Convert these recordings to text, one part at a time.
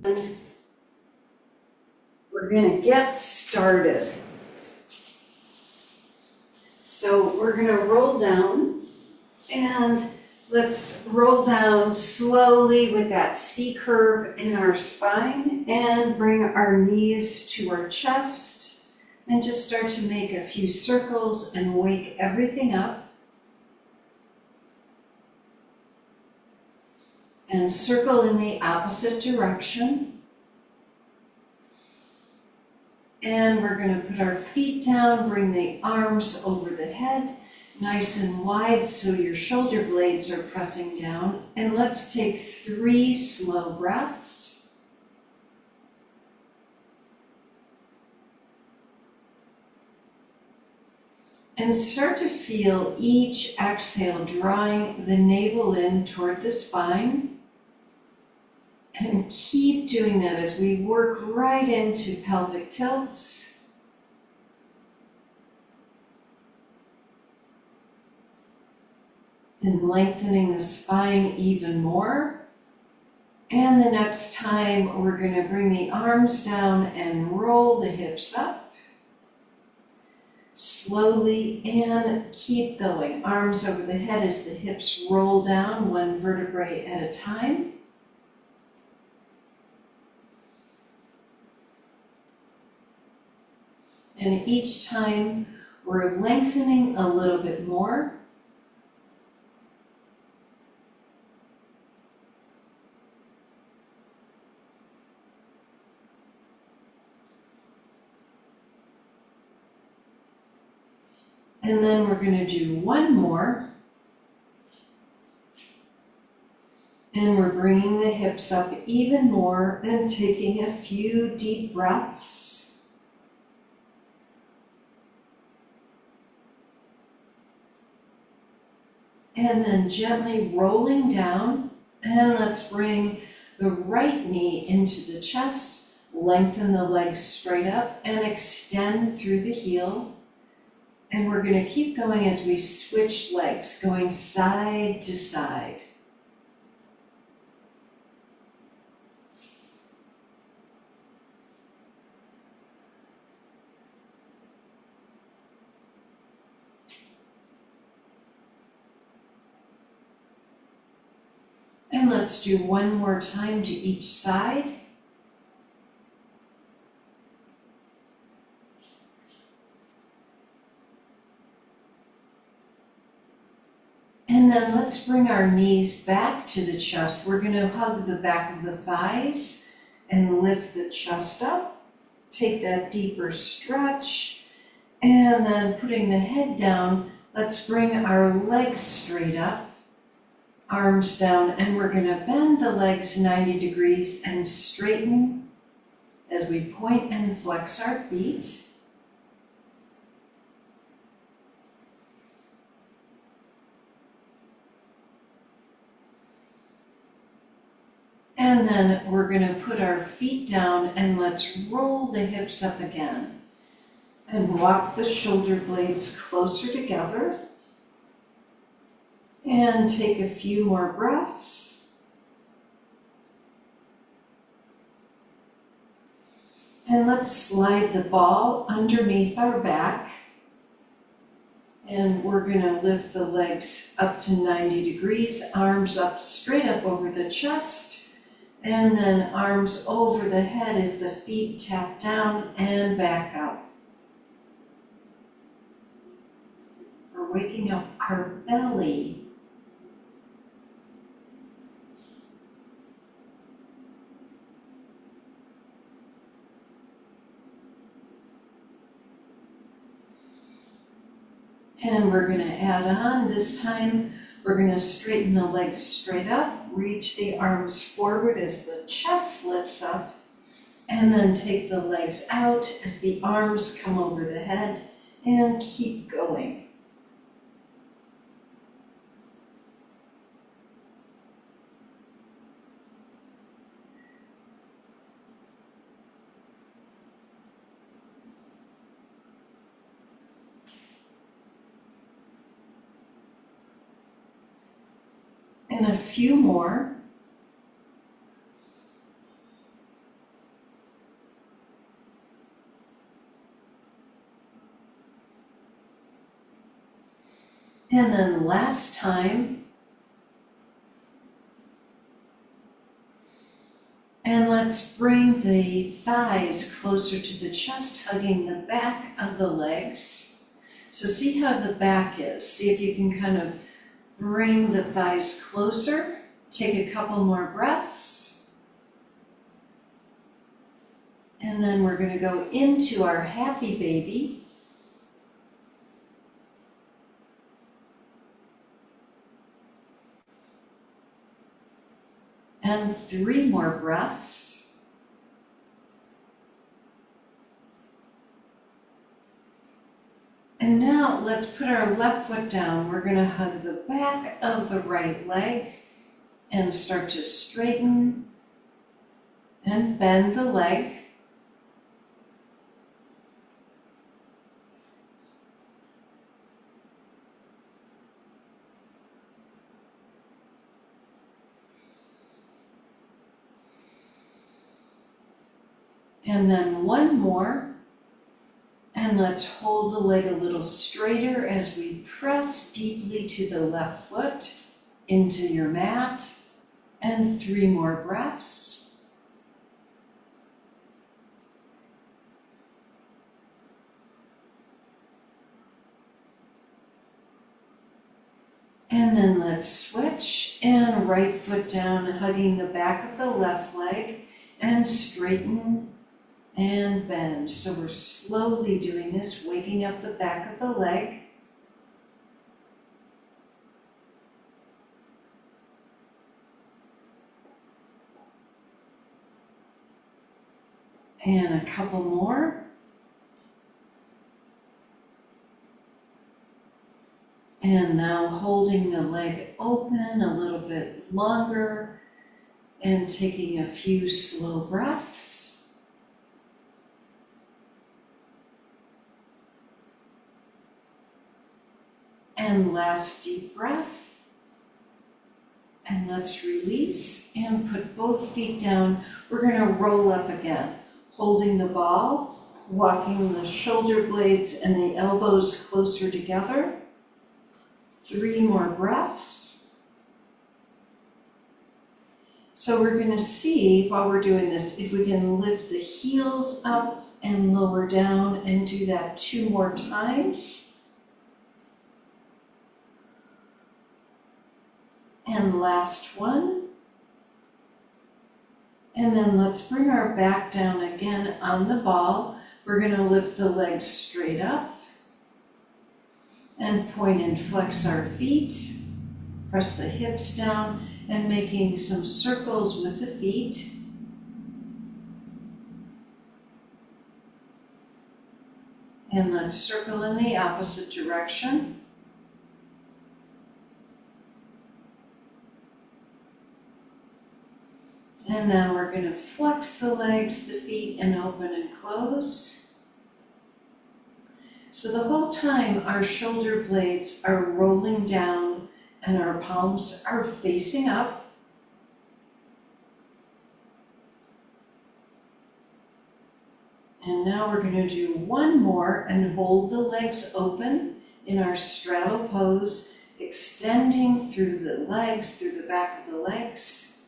We're going to get started. So we're going to roll down, and let's roll down slowly with that C curve in our spine and bring our knees to our chest and just start to make a few circles and wake everything up. And circle in the opposite direction. And we're going to put our feet down, bring the arms over the head, nice and wide so your shoulder blades are pressing down. And let's take 3 slow breaths. And start to feel each exhale drawing the navel in toward the spine. And keep doing that as we work right into pelvic tilts. And lengthening the spine even more. And the next time we're going to bring the arms down and roll the hips up. Slowly and keep going. Arms over the head as the hips roll down 1 vertebrae at a time. And each time we're lengthening a little bit more. And then we're going to do 1 more. And we're bringing the hips up even more and taking a few deep breaths. And then gently rolling down, and let's bring the right knee into the chest, lengthen the legs straight up and extend through the heel. And we're going to keep going as we switch legs, going side to side. And let's do 1 more time to each side. And then let's bring our knees back to the chest. We're going to hug the back of the thighs and lift the chest up. Take that deeper stretch. And then putting the head down, let's bring our legs straight up. Arms down, and we're going to bend the legs 90 degrees and straighten as we point and flex our feet. And then we're going to put our feet down and let's roll the hips up again. And walk the shoulder blades closer together. And take a few more breaths. And let's slide the ball underneath our back. And we're going to lift the legs up to 90 degrees, arms up straight up over the chest. And then arms over the head as the feet tap down and back up. We're waking up our belly. And we're going to add on. This time, we're going to straighten the legs straight up, reach the arms forward as the chest lifts up, and then take the legs out as the arms come over the head, and keep going. And a few more. And then last time. And let's bring the thighs closer to the chest, hugging the back of the legs. So see how the back is. See if you can kind of bring the thighs closer. Take a couple more breaths. And then we're going to go into our happy baby. And 3 more breaths. And now let's put our left foot down. We're going to hug the back of the right leg and start to straighten and bend the leg. And then 1 more. And let's hold the leg a little straighter as we press deeply to the left foot into your mat. And 3 more breaths. And then let's switch and right foot down, hugging the back of the left leg and straighten and bend. So we're slowly doing this, waking up the back of the leg. And a couple more. And now holding the leg open a little bit longer and taking a few slow breaths. And last deep breath. And let's release and put both feet down. We're going to roll up again, holding the ball, walking the shoulder blades and the elbows closer together. 3 more breaths. So we're going to see while we're doing this if we can lift the heels up and lower down, and do that 2 more times. And last one. And then let's bring our back down again on the ball. We're going to lift the legs straight up and point and flex our feet. Press the hips down and making some circles with the feet. And let's circle in the opposite direction. And now we're going to flex the legs, the feet, and open and close. So the whole time our shoulder blades are rolling down and our palms are facing up. And now we're going to do 1 more and hold the legs open in our straddle pose, extending through the legs, through the back of the legs.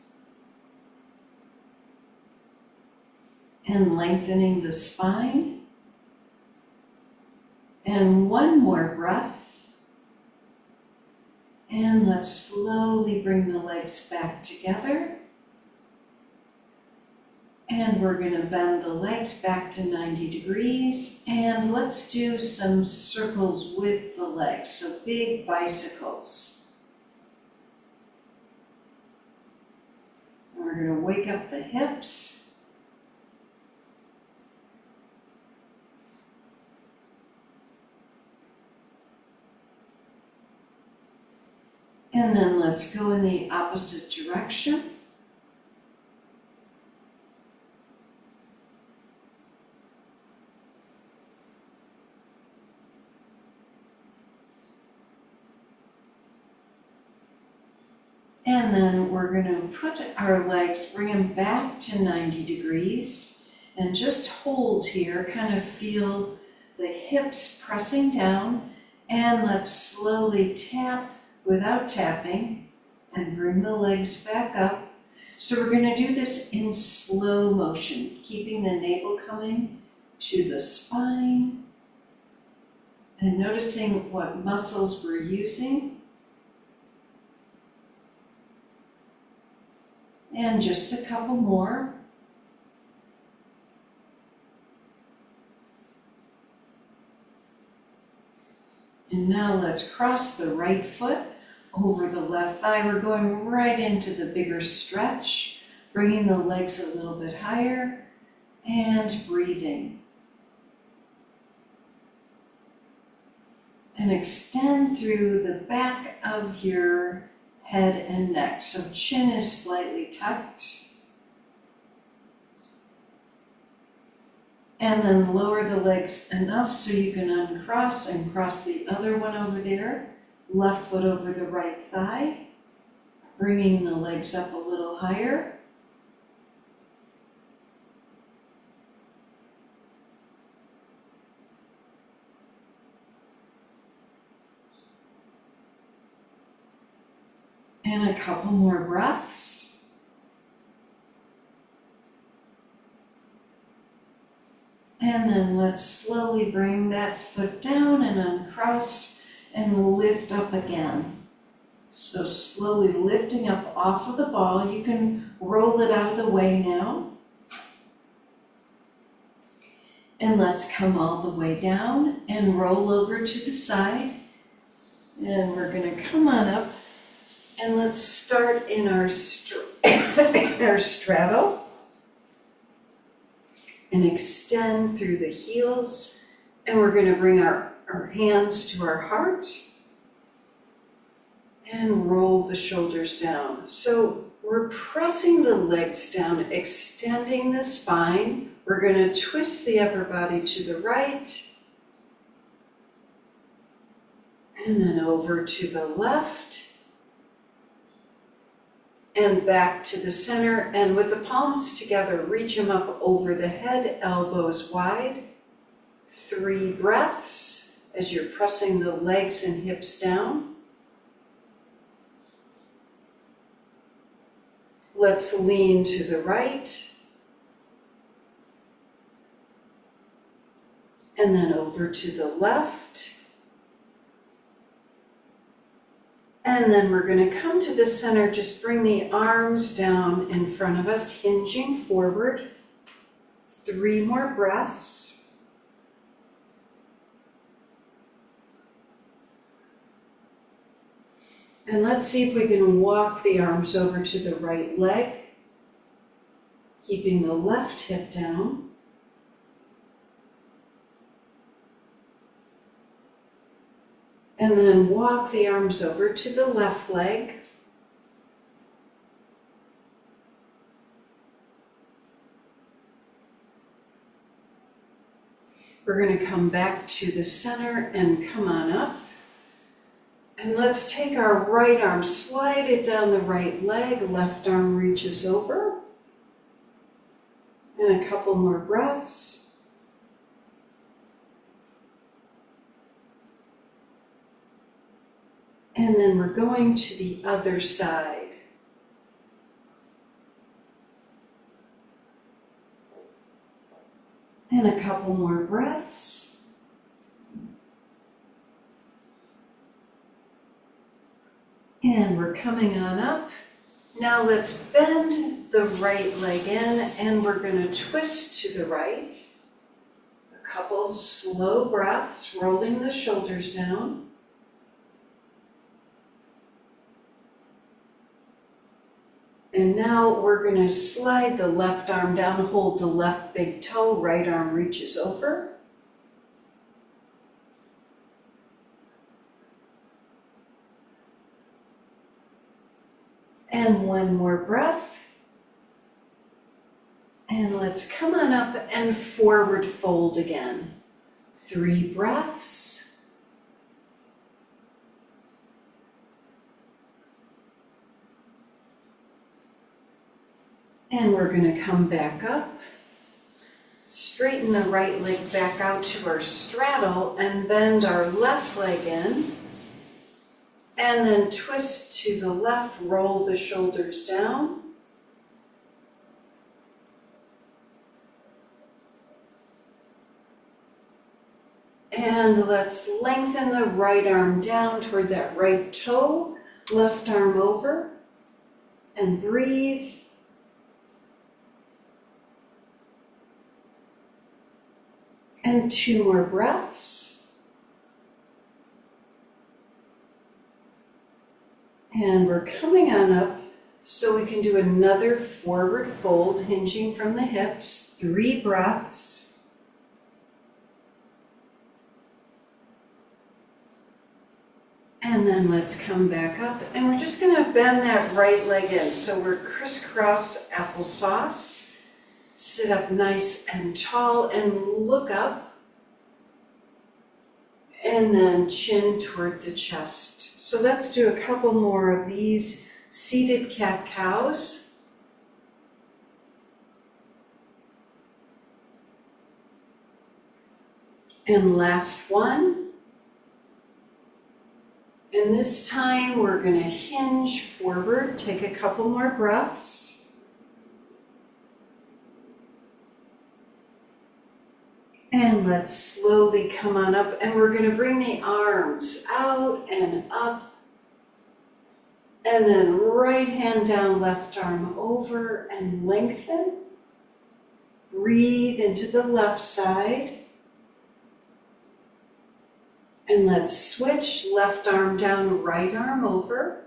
And lengthening the spine. And 1 more breath. And let's slowly bring the legs back together. And we're going to bend the legs back to 90 degrees. And let's do some circles with the legs, so big bicycles. And we're going to wake up the hips. And then let's go in the opposite direction. And then we're going to put our legs, bring them back to 90 degrees, and just hold here, kind of feel the hips pressing down And let's slowly tap without tapping and bring the legs back up. So we're going to do this in slow motion, keeping the navel coming to the spine and noticing what muscles we're using. And just a couple more. And now let's cross the right foot over the left thigh. We're going right into the bigger stretch, bringing the legs a little bit higher and breathing. And extend through the back of your head and neck. So chin is slightly tucked. And then lower the legs enough so you can uncross and cross the other one over there. Left foot over the right thigh. Bringing the legs up a little higher. And a couple more breaths. And then let's slowly bring that foot down and uncross and lift up again. So slowly lifting up off of the ball. You can roll it out of the way now. And let's come all the way down and roll over to the side. And we're going to come on up. And let's start in our straddle and extend through the heels. And we're going to bring our hands to our heart and roll the shoulders down. So we're pressing the legs down, extending the spine. We're going to twist the upper body to the right and then over to the left. And back to the center, and with the palms together, reach them up over the head, elbows wide. 3 breaths as you're pressing the legs and hips down. Let's lean to the right. And then over to the left. And then we're going to come to the center, just bring the arms down in front of us, hinging forward. 3 more breaths. And let's see if we can walk the arms over to the right leg, keeping the left hip down. And then walk the arms over to the left leg. We're going to come back to the center and come on up. And let's take our right arm, slide it down the right leg, left arm reaches over. And a couple more breaths. And then we're going to the other side. And a couple more breaths. And we're coming on up. Now let's bend the right leg in and we're going to twist to the right. A couple slow breaths, rolling the shoulders down. And now we're going to slide the left arm down, hold the left big toe, right arm reaches over. And 1 more breath. And let's come on up and forward fold again. 3 breaths. And we're going to come back up. Straighten the right leg back out to our straddle and bend our left leg in. And then twist to the left, roll the shoulders down. And let's lengthen the right arm down toward that right toe, left arm over, and breathe. And 2 more breaths. And we're coming on up so we can do another forward fold, hinging from the hips, 3 breaths. And then let's come back up, and we're just going to bend that right leg in. So we're crisscross applesauce. Sit up nice and tall and look up. And then chin toward the chest. So let's do a couple more of these seated cat-cows. And last one. And this time we're going to hinge forward, take a couple more breaths. And let's slowly come on up, and we're going to bring the arms out and up. And then right hand down, left arm over and lengthen. Breathe into the left side. And let's switch, left arm down, right arm over.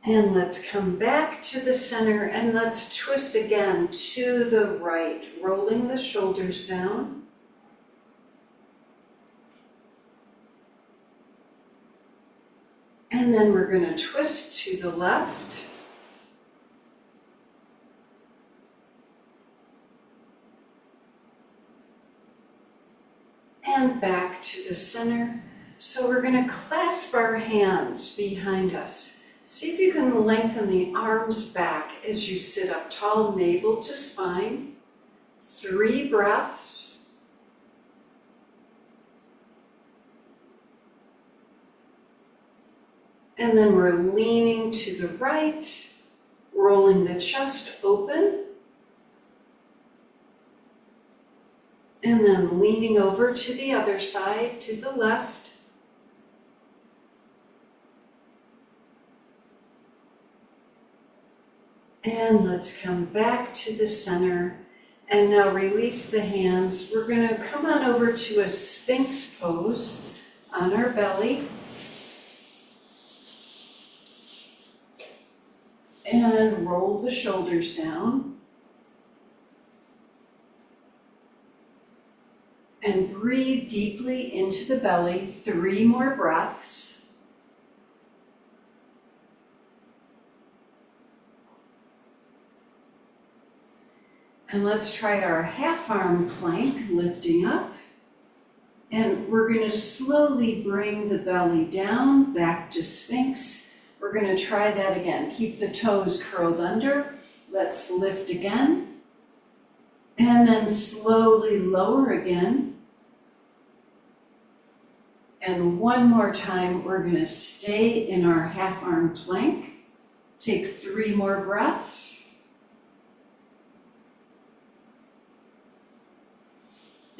And let's come back to the center, and let's twist again to the right, rolling the shoulders down. And then we're going to twist to the left. And back to the center. So we're going to clasp our hands behind us. See if you can lengthen the arms back as you sit up tall, navel to spine. 3 breaths. And then we're leaning to the right, rolling the chest open. And then leaning over to the other side, to the left. And let's come back to the center. And now release the hands. We're going to come on over to a sphinx pose on our belly. And roll the shoulders down. And breathe deeply into the belly, 3 more breaths. And let's try our half arm plank, lifting up. And we're going to slowly bring the belly down, back to sphinx. We're going to try that again. Keep the toes curled under. Let's lift again. And then slowly lower again. And one more time, we're going to stay in our half arm plank. Take 3 more breaths.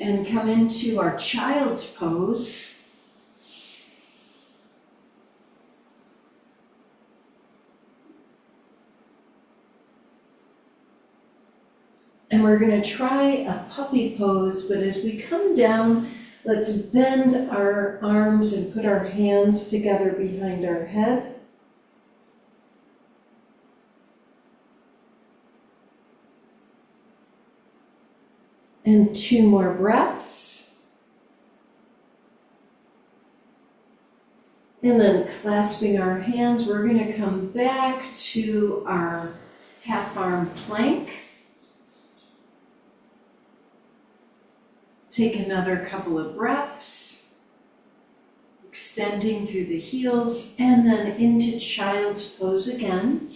And come into our child's pose. And we're going to try a puppy pose, but as we come down, let's bend our arms and put our hands together behind our head. And 2 more breaths. And then clasping our hands, we're going to come back to our half arm plank. Take another couple of breaths. Extend extending through the heels, and then into child's pose again.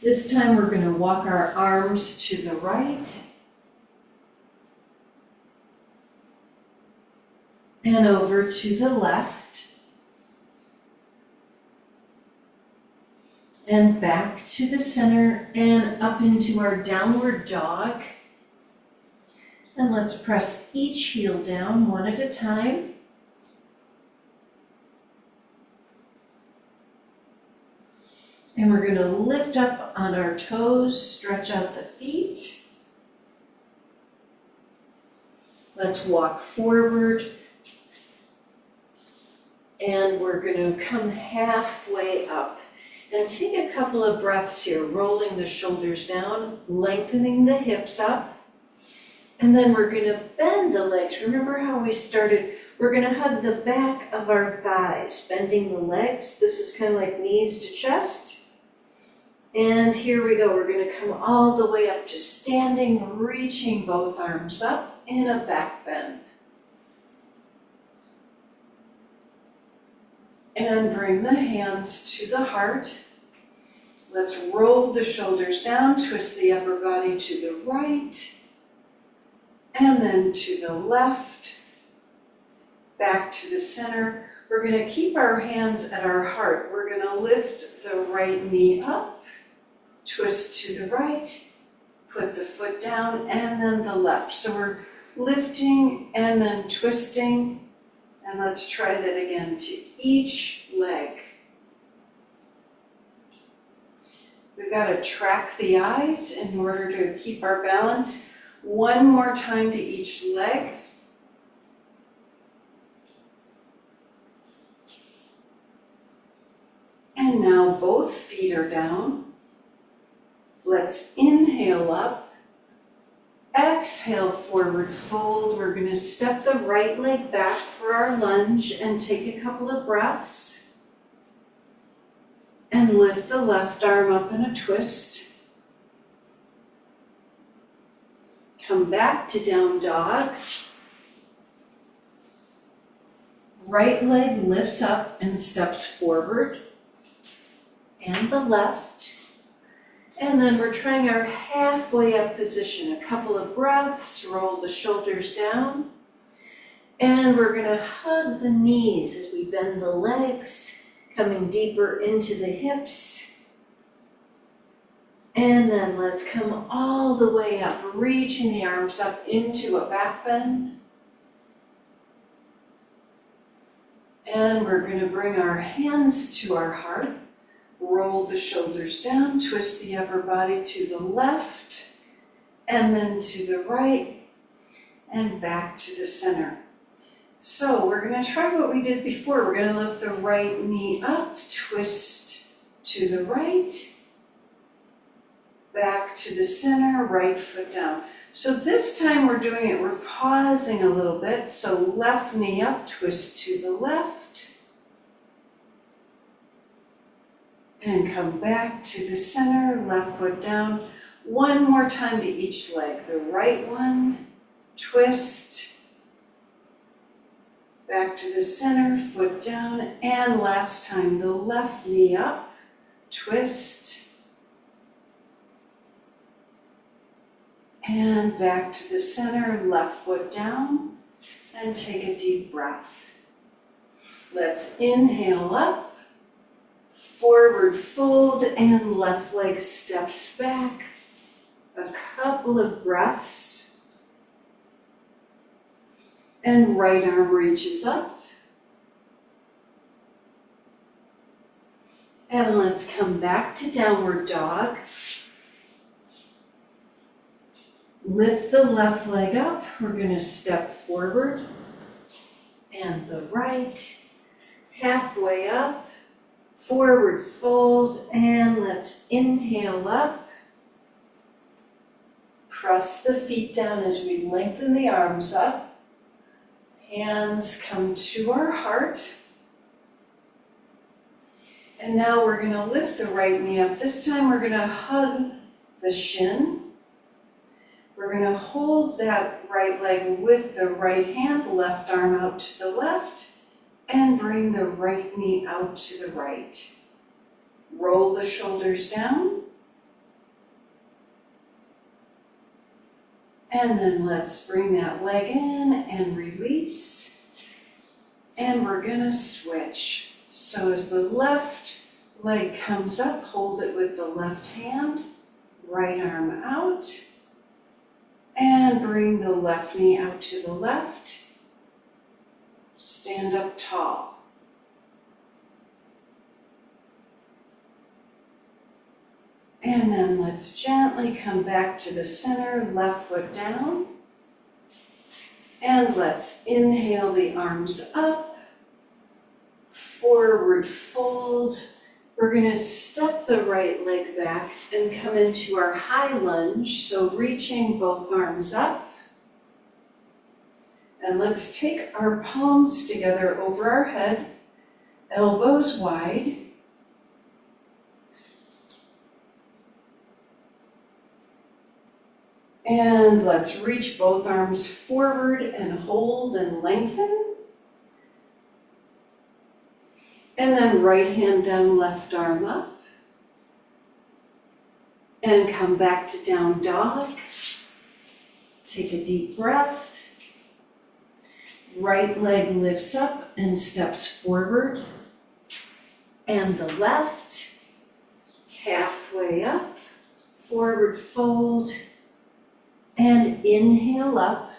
This time we're going to walk our arms to the right and over to the left and back to the center and up into our downward dog. And let's press each heel down one at a time. And we're going to lift up on our toes, stretch out the feet. Let's walk forward. And we're going to come halfway up. And take a couple of breaths here, rolling the shoulders down, lengthening the hips up. And then we're going to bend the legs. Remember how we started? We're going to hug the back of our thighs, bending the legs. This is kind of like knees to chest. And here we go. We're going to come all the way up to standing, reaching both arms up in a back bend. And bring the hands to the heart. Let's roll the shoulders down, twist the upper body to the right, and then to the left, back to the center. We're going to keep our hands at our heart. We're going to lift the right knee up, twist to the right, put the foot down, and then the left. So we're lifting and then twisting. And let's try that again to each leg. We've got to track the eyes in order to keep our balance. One more time to each leg. And now both feet are down. Let's inhale up. Exhale, forward fold. We're going to step the right leg back for our lunge and take a couple of breaths. And lift the left arm up in a twist. Come back to down dog. Right leg lifts up and steps forward. And the left. And then we're trying our halfway up position. A couple of breaths, roll the shoulders down. And we're going to hug the knees as we bend the legs, coming deeper into the hips. And then let's come all the way up, reaching the arms up into a back bend. And we're going to bring our hands to our heart. Roll the shoulders down, twist the upper body to the left, and then to the right, and back to the center. So we're going to try what we did before. We're going to lift the right knee up, twist to the right, back to the center, right foot down. So this time we're doing it, we're pausing a little bit. So left knee up, twist to the left, and come back to the center, left foot down. One more time to each leg. The right one, twist, back to the center, foot down, and last time, the left knee up, twist, and back to the center, left foot down, and take a deep breath. Let's inhale up. Forward fold and left leg steps back. A couple of breaths. And right arm reaches up. And let's come back to downward dog. Lift the left leg up. We're going to step forward and the right. Halfway up. Forward fold, and let's inhale up. Press the feet down as we lengthen the arms up. Hands come to our heart. And now we're going to lift the right knee up. This time we're going to hug the shin. We're going to hold that right leg with the right hand, left arm out to the left, and bring the right knee out to the right. Roll the shoulders down. And then let's bring that leg in and release. And we're going to switch. So as the left leg comes up, hold it with the left hand, right arm out, and bring the left knee out to the left. Stand up tall. And then let's gently come back to the center, left foot down. And let's inhale the arms up, forward fold. We're going to step the right leg back and come into our high lunge, so reaching both arms up. And let's take our palms together over our head, elbows wide. And let's reach both arms forward and hold and lengthen. And then right hand down, left arm up. And come back to down dog. Take a deep breath. Right leg lifts up and steps forward. And the left, halfway up, forward fold. And inhale up.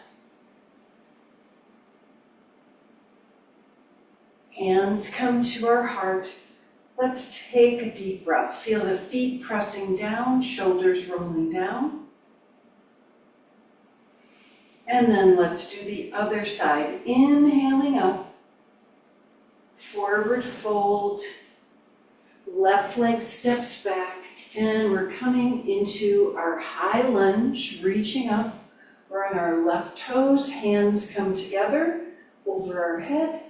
Hands come to our heart. Let's take a deep breath. Feel the feet pressing down, shoulders rolling down. And then let's do the other side. Inhaling up, forward fold, left leg steps back, and we're coming into our high lunge, reaching up. We're on our left toes, hands come together over our head,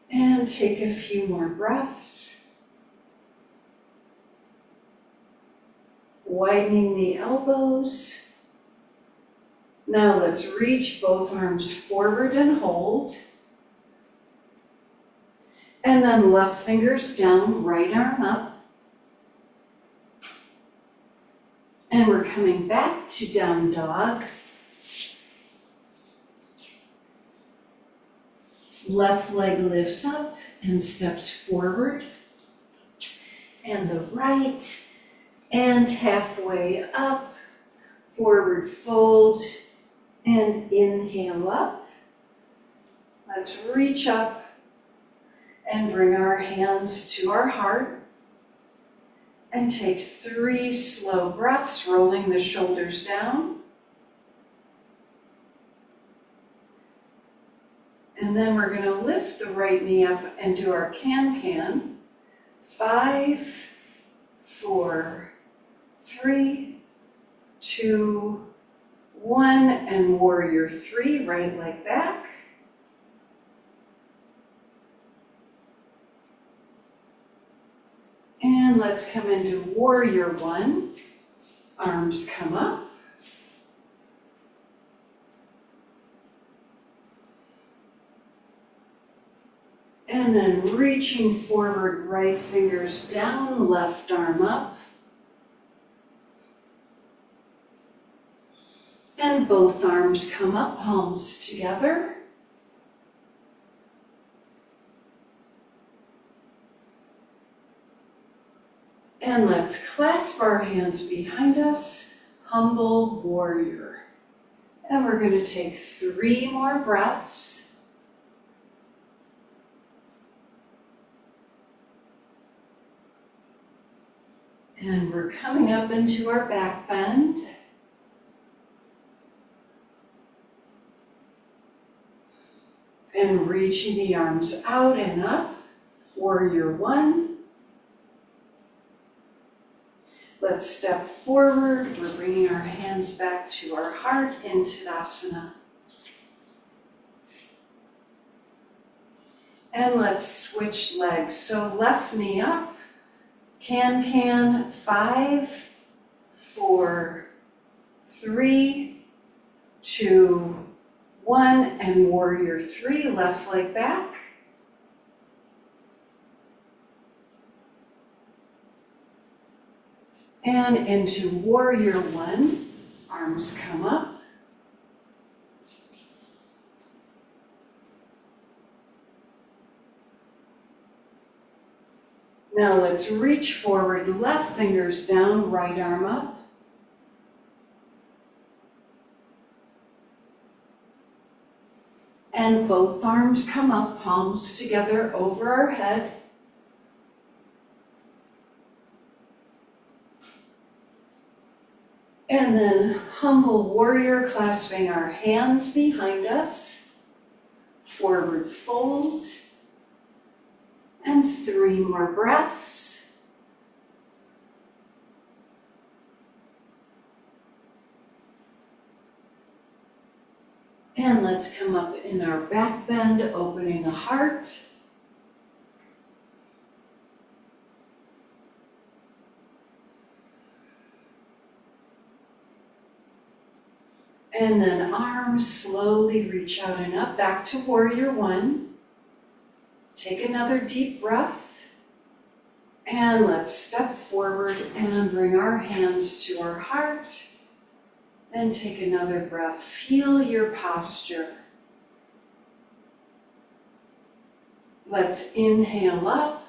and take a few more breaths. Widening the elbows. Now let's reach both arms forward and hold. And then left fingers down, right arm up. And we're coming back to down dog. Left leg lifts up and steps forward. And the right, and halfway up, forward fold, and inhale up. Let's reach up and bring our hands to our heart. And take 3 slow breaths, rolling the shoulders down. And then we're going to lift the right knee up and do our can-can. 5, 4, 3, 2, 1, and warrior 3, right leg back. And let's come into warrior 1. Arms come up. And then reaching forward, right fingers down, left arm up. And both arms come up, palms together. And let's clasp our hands behind us, humble warrior. And we're going to take 3 more breaths. And we're coming up into our back bend. And reaching the arms out and up, warrior 1. Let's step forward. We're bringing our hands back to our heart in Tadasana. And let's switch legs. So left knee up, can, 5, 4, 3, 2, 1, and warrior 3, left leg back. And into warrior 1, arms come up. Now let's reach forward, left fingers down, right arm up. And both arms come up, palms together over our head. And then humble warrior, clasping our hands behind us. Forward fold. And 3 more breaths. And let's come up in our back bend, opening the heart. And then arms slowly reach out and up, back to warrior 1. Take another deep breath. And let's step forward and bring our hands to our heart. Then take another breath. Feel your posture. Let's inhale up,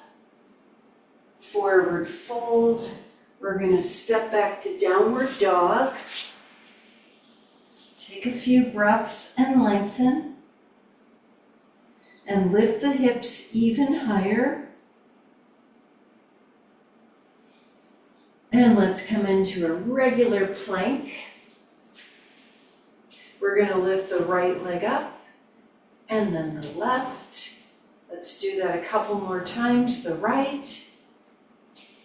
forward fold. We're going to step back to downward dog. Take a few breaths and lengthen. And lift the hips even higher. And let's come into a regular plank. We're going to lift the right leg up and then the left. Let's do that a couple more times. The right,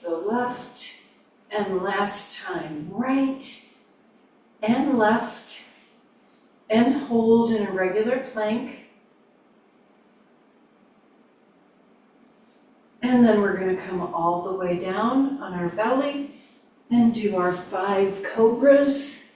the left, and last time. Right and left. And hold in a regular plank. And then we're going to come all the way down on our belly and do our 5 cobras.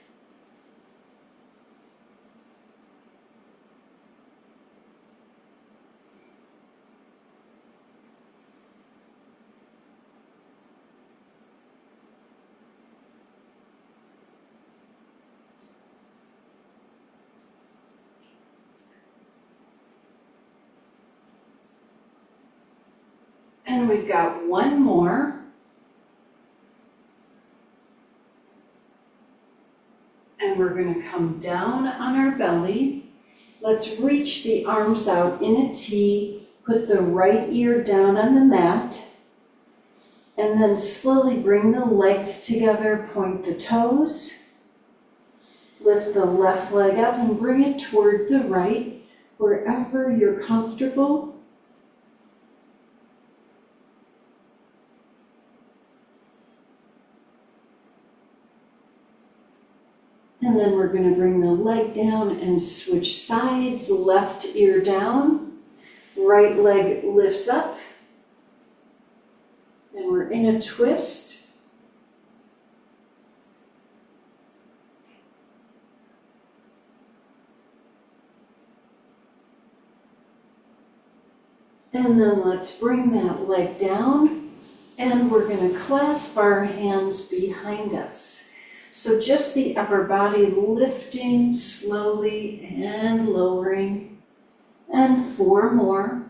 And we've got 1 more. And we're going to come down on our belly. Let's reach the arms out in a T. Put the right ear down on the mat. And then slowly bring the legs together, point the toes. Lift the left leg up and bring it toward the right, wherever you're comfortable. And then we're going to bring the leg down and switch sides, left ear down, right leg lifts up, and we're in a twist. And then let's bring that leg down, and we're going to clasp our hands behind us. So just the upper body lifting slowly and lowering. And 4 more.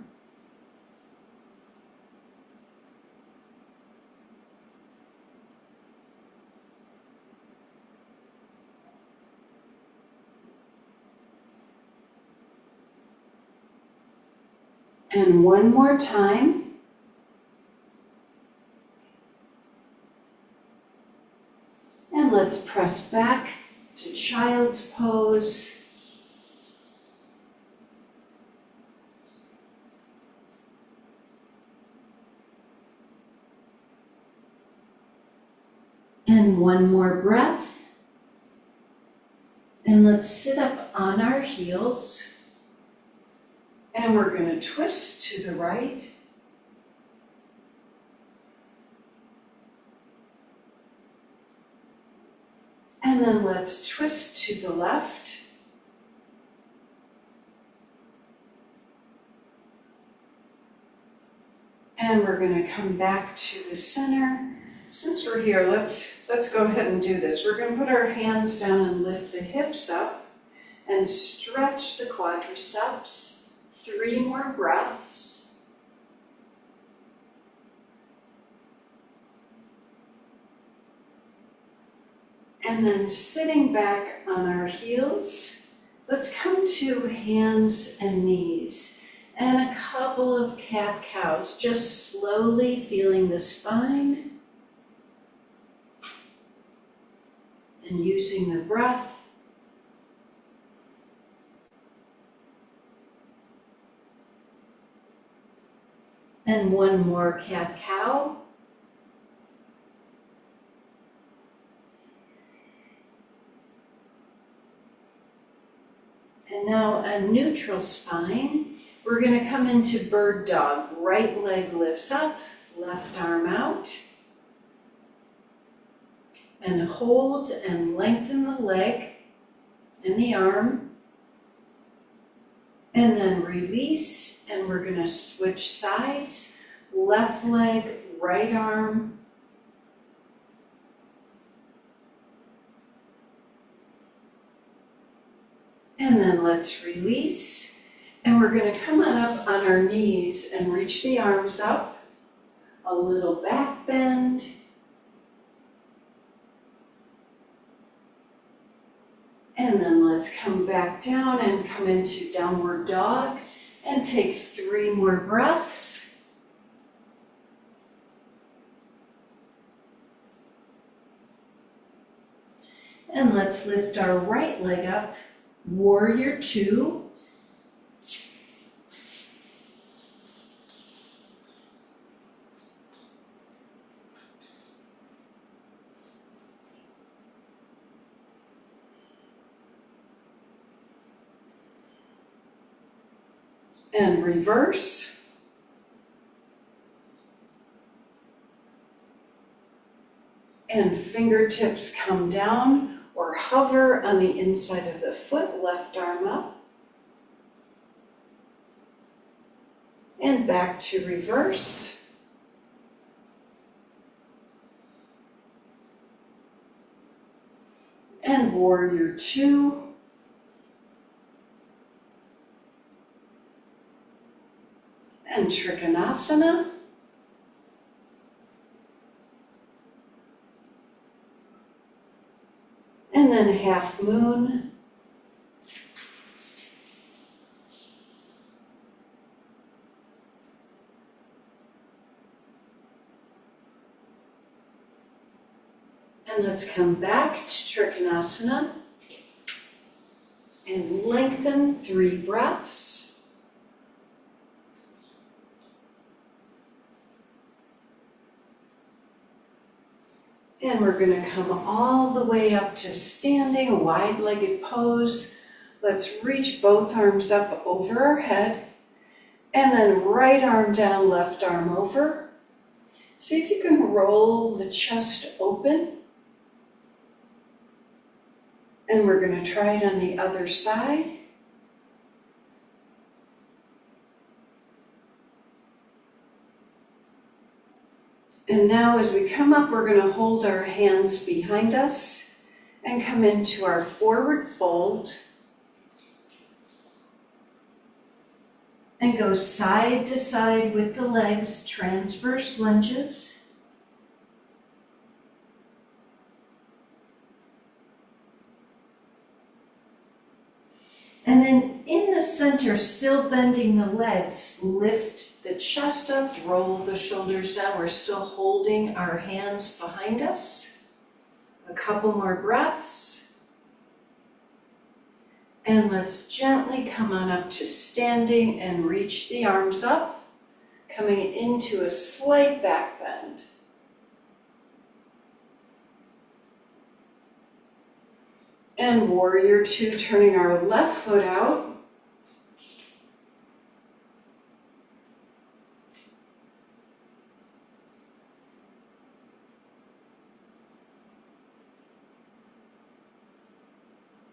And 1 more time. And let's press back to child's pose. And 1 more breath. And let's sit up on our heels. And we're going to twist to the right. And then let's twist to the left. And we're going to come back to the center. Since we're here, let's go ahead and do this. We're going to put our hands down and lift the hips up and stretch the quadriceps. 3 more breaths. And then sitting back on our heels, let's come to hands and knees and a couple of cat-cows, just slowly feeling the spine and using the breath. And one more cat-cow. And now a neutral spine. We're going to come into bird dog. Right leg lifts up, left arm out. And hold and lengthen the leg and the arm. And then release, and we're going to switch sides. Left leg, right arm. And then let's release. And we're going to come on up on our knees and reach the arms up. A little back bend. And then let's come back down and come into downward dog and take 3 more breaths. And let's lift our right leg up, warrior 2. And reverse. And fingertips come down or hover on the inside of the foot, left arm up. And back to reverse. And warrior 2. And trikonasana. And then half moon. And let's come back to trikonasana and lengthen 3 breaths. And we're going to come all the way up to standing, wide-legged pose. Let's reach both arms up over our head. And then right arm down, left arm over. See if you can roll the chest open. And we're going to try it on the other side. And now as we come up, we're going to hold our hands behind us and come into our forward fold. And go side to side with the legs, transverse lunges. And then in the center, still bending the legs, lift the chest up, roll the shoulders down. We're still holding our hands behind us. A couple more breaths. And let's gently come on up to standing and reach the arms up, coming into a slight back bend. And warrior 2, turning our left foot out.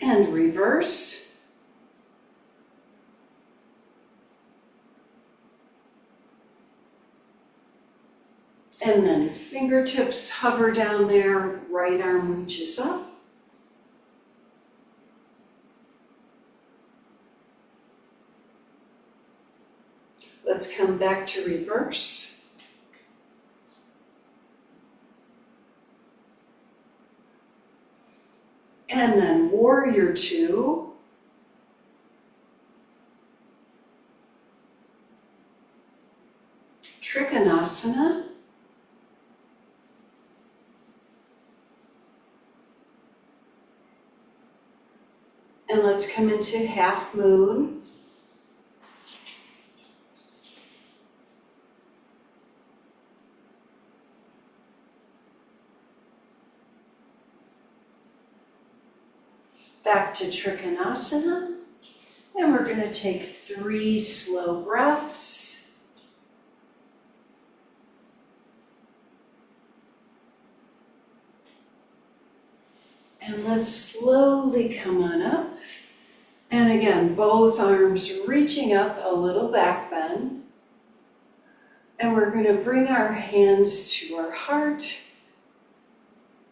And reverse. And then fingertips hover down there, right arm reaches up. Let's come back to reverse. And then warrior two. Trikonasana. And let's come into half moon. Back to Trikonasana. And we're going to take 3 slow breaths. And let's slowly come on up. And again, both arms reaching up, a little back bend. And we're going to bring our hands to our heart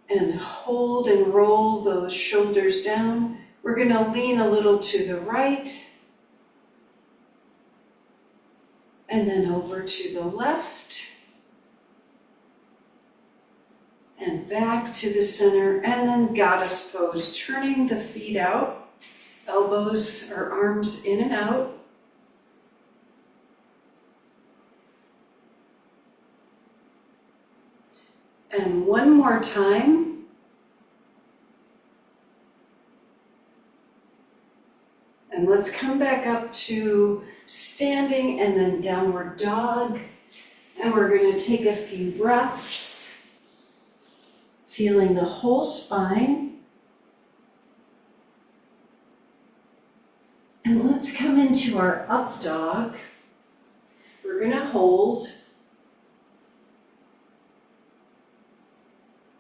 and hold and roll those shoulders down. We're going to lean a little to the right and then over to the left and back to the center, and then goddess pose, turning the feet out, elbows or arms in and out. And one more time. And let's come back up to standing and then downward dog. And we're going to take a few breaths, feeling the whole spine. And let's come into our up dog. We're going to hold.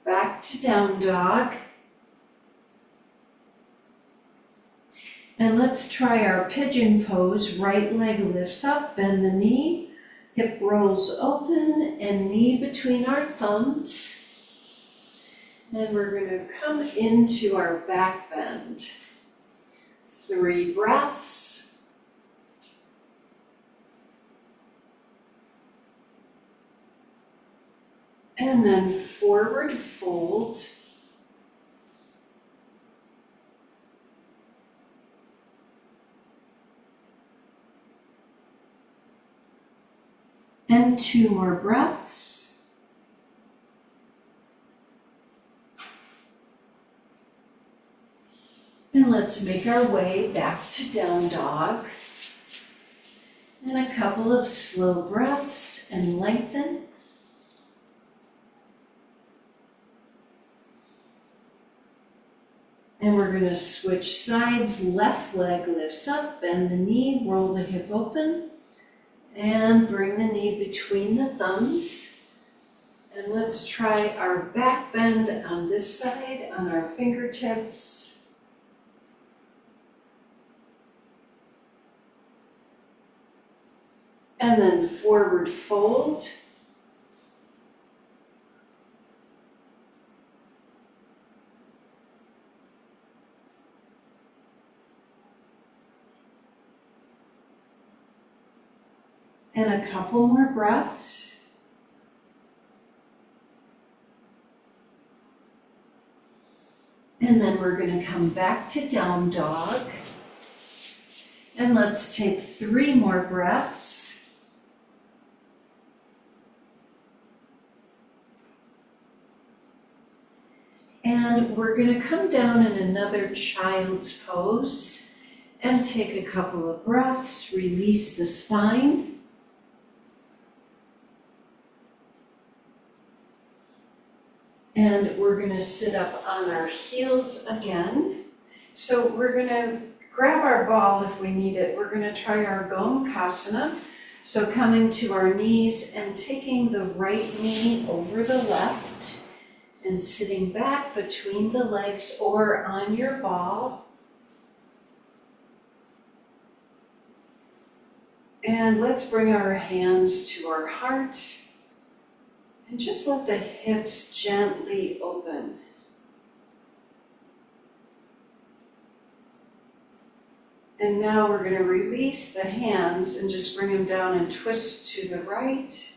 Back to down dog. And let's try our pigeon pose. Right leg lifts up, bend the knee, hip rolls open, and knee between our thumbs. And we're going to come into our back bend. 3 breaths. And then forward fold. And 2 more breaths. And let's make our way back to down dog. And a couple of slow breaths and lengthen. And we're going to switch sides. Left leg lifts up, bend the knee, roll the hip open, and bring the knee between the thumbs. And let's try our back bend on this side, on our fingertips. And then forward fold. And a couple more breaths. And then we're going to come back to down dog. And let's take 3 more breaths. And we're going to come down in another child's pose and take a couple of breaths, release the spine. And we're going to sit up on our heels again. So we're going to grab our ball if we need it. We're going to try our gomukasana. So coming to our knees and taking the right knee over the left and sitting back between the legs or on your ball. And let's bring our hands to our heart And just let the hips gently open. And now we're going to release the hands and just bring them down and twist to the right.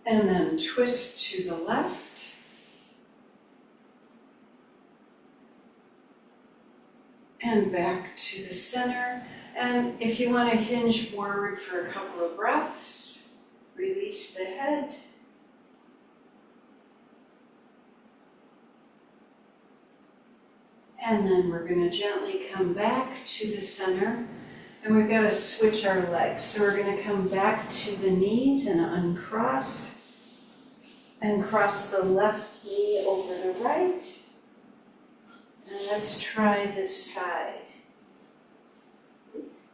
And then twist to the left. And back to the center. And if you want to hinge forward for a couple of breaths, release the head. And then we're going to gently come back to the center. And we've got to switch our legs. So we're going to come back to the knees and uncross. And cross the left knee over the right. And let's try this side.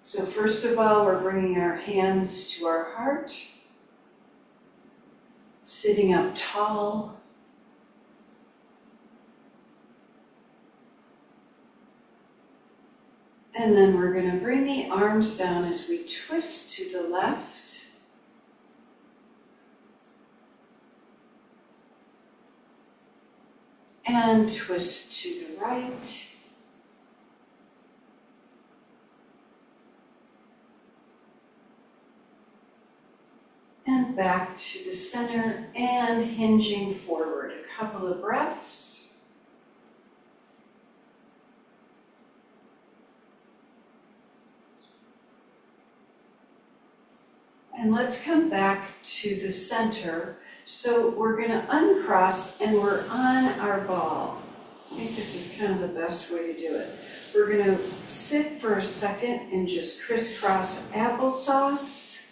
So first of all, we're bringing our hands to our heart. Sitting up tall. And then we're going to bring the arms down as we twist to the left. And twist to the right. And back to the center and hinging forward. A couple of breaths. And let's come back to the center. So we're going to uncross and we're on our ball. I think this is kind of the best way to do it. We're going to sit for a second and just crisscross applesauce.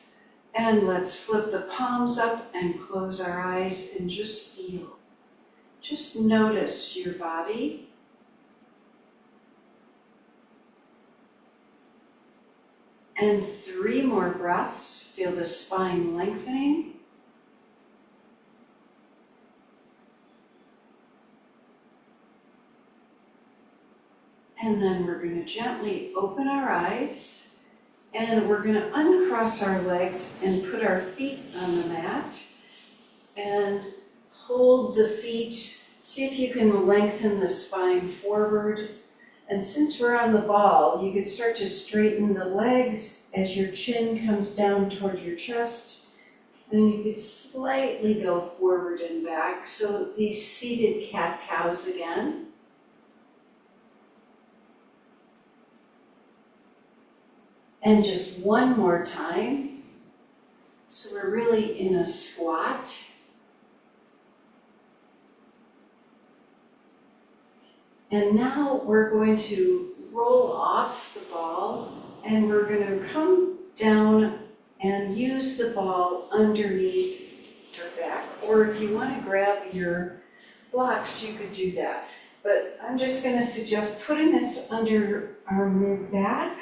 And let's flip the palms up and close our eyes and just feel. Just notice your body. And 3 more breaths. Feel the spine lengthening. And then we're going to gently open our eyes. And we're going to uncross our legs and put our feet on the mat. And hold the feet. See if you can lengthen the spine forward. And since we're on the ball, you could start to straighten the legs as your chin comes down towards your chest. And you could slightly go forward and back. So these seated cat-cows again. And just one more time. So we're really in a squat. And now we're going to roll off the ball and we're going to come down and use the ball underneath your back. Or if you want to grab your blocks, you could do that. But I'm just going to suggest putting this under our mid-back.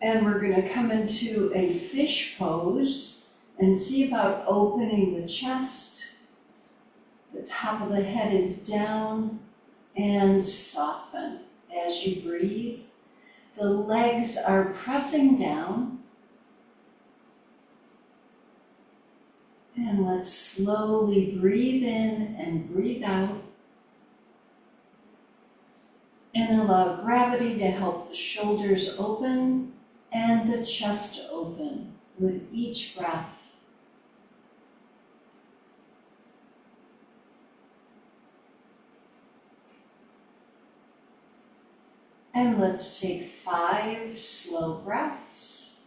And we're going to come into a fish pose and see about opening the chest. The top of the head is down. And soften as you breathe. The legs are pressing down. And let's slowly breathe in and breathe out. And allow gravity to help the shoulders open and the chest open with each breath. And let's take 5 slow breaths.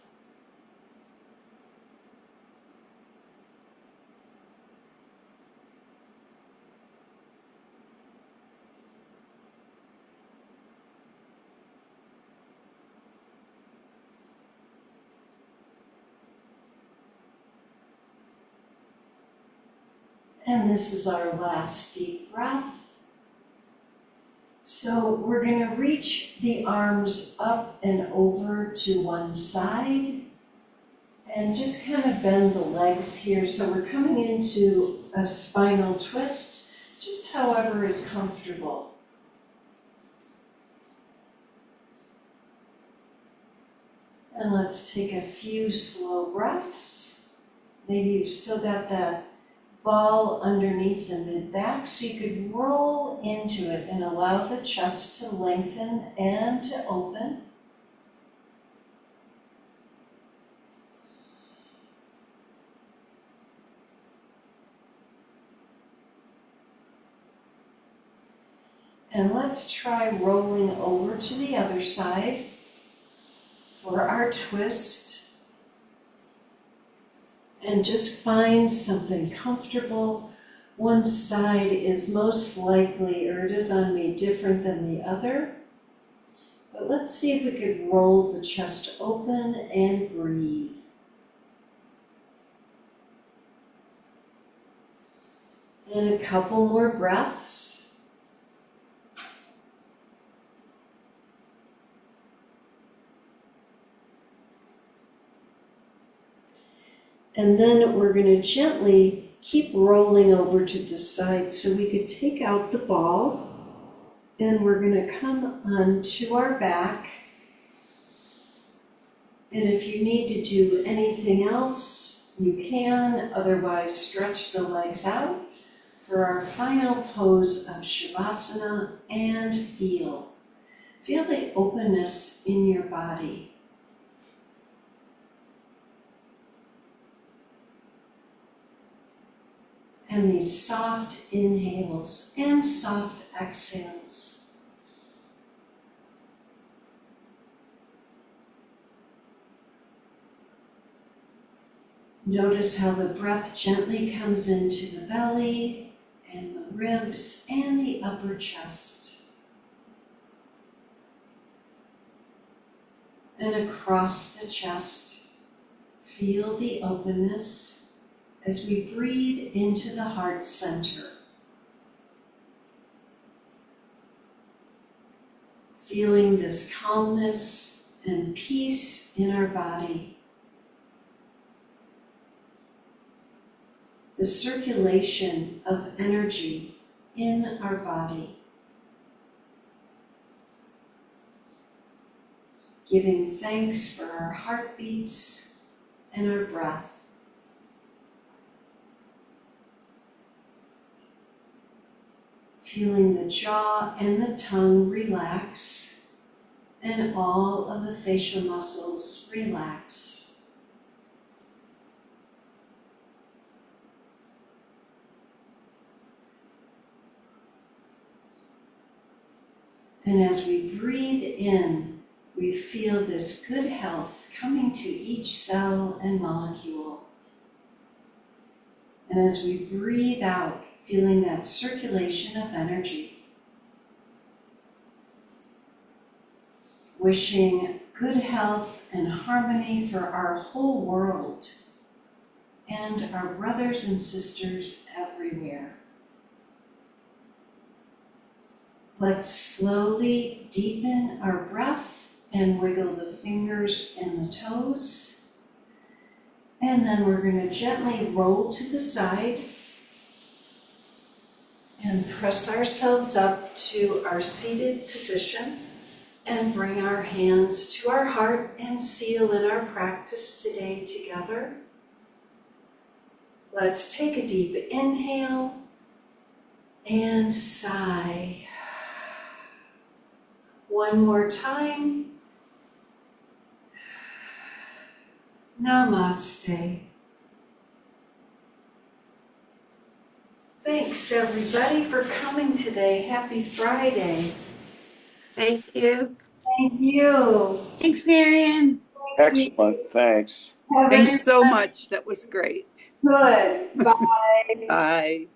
And this is our last deep breath. So we're going to reach the arms up and over to one side and just kind of bend the legs here. So we're coming into a spinal twist, just however is comfortable. And let's take a few slow breaths. Maybe you've still got that ball underneath the mid-back, so you could roll into it and allow the chest to lengthen and to open. And let's try rolling over to the other side for our twist. And just find something comfortable. One side is most likely, or it is on me, different than the other. But let's see if we could roll the chest open and breathe. And a couple more breaths. And then we're going to gently keep rolling over to the side so we could take out the ball. And we're going to come onto our back. And if you need to do anything else, you can. Otherwise, stretch the legs out for our final pose of Shavasana and feel. Feel the openness in your body. And these soft inhales and soft exhales. Notice how the breath gently comes into the belly and the ribs and the upper chest. And across the chest, feel the openness as we breathe into the heart center. Feeling this calmness and peace in our body. The circulation of energy in our body. Giving thanks for our heartbeats and our breath. Feeling the jaw and the tongue relax and all of the facial muscles relax. And as we breathe in, we feel this good health coming to each cell and molecule. And as we breathe out, feeling that circulation of energy. Wishing good health and harmony for our whole world and our brothers and sisters everywhere. Let's slowly deepen our breath and wiggle the fingers and the toes. And then we're going to gently roll to the side and press ourselves up to our seated position and bring our hands to our heart and seal in our practice today together. Let's take a deep inhale and sigh. One more time. Namaste. Thanks everybody for coming today. Happy Friday. Thank you. Thank you. Thanks, Marian. Excellent, thanks. Thanks so much. That was great. Good. Bye. Bye.